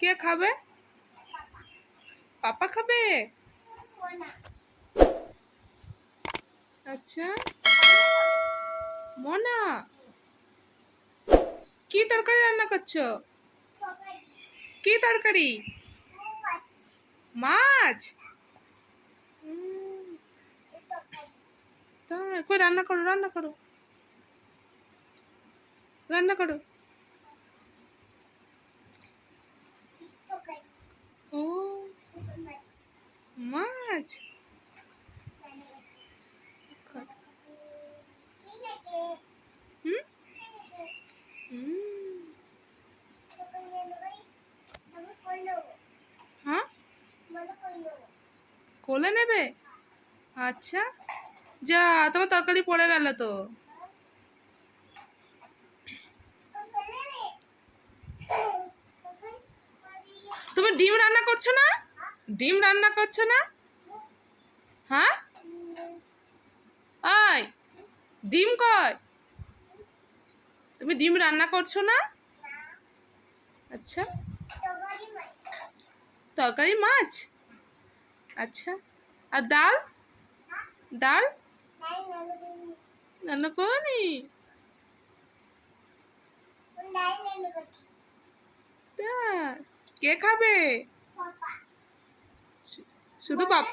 কে খাবে? পাপা খাবে? আচ্ছা, মোনা কি তরকারি রান্না করছো? কি তরকারি? মাছ। তাই কই, রান্না করো, রান্না করো, রান্না করো। ও মাছ। হুম হুম। হ্যাঁ, কোলে নেবে? আচ্ছা, যা, তোমার তরকারি পড়ে গেল তো। তুমি ডিম রান্না করছো না? ডিম রান্না করছো না? হ্যাঁ, আয়, ডিম কই? তুমি ডিম রান্না করছো না? আচ্ছা, তরকারি মাছ। আচ্ছা, আর ডাল? ডাল রান্না করনি? তা কে খাবে? শুধু পাপা?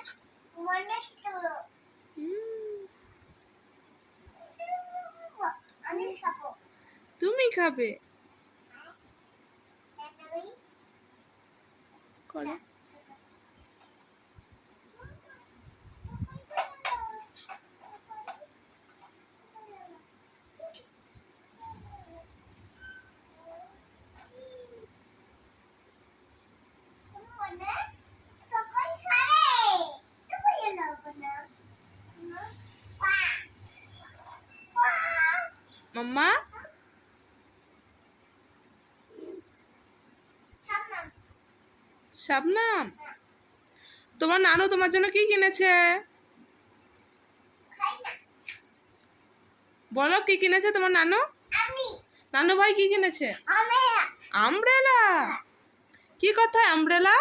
তুমি খাবে? করো। মাম্মা, শাবনাম, তোমার নানু তোমার জন্য কি কিনেছে? বলো কি কিনেছে তোমার নানু? নানু ভাই কি কিনেছে? আমব্রেলা। কি করতে হয় আমব্রেলা?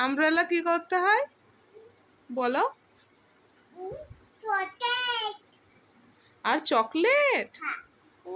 আমব্রেলা কি করতে হয় বলো? আর চকলেট। ও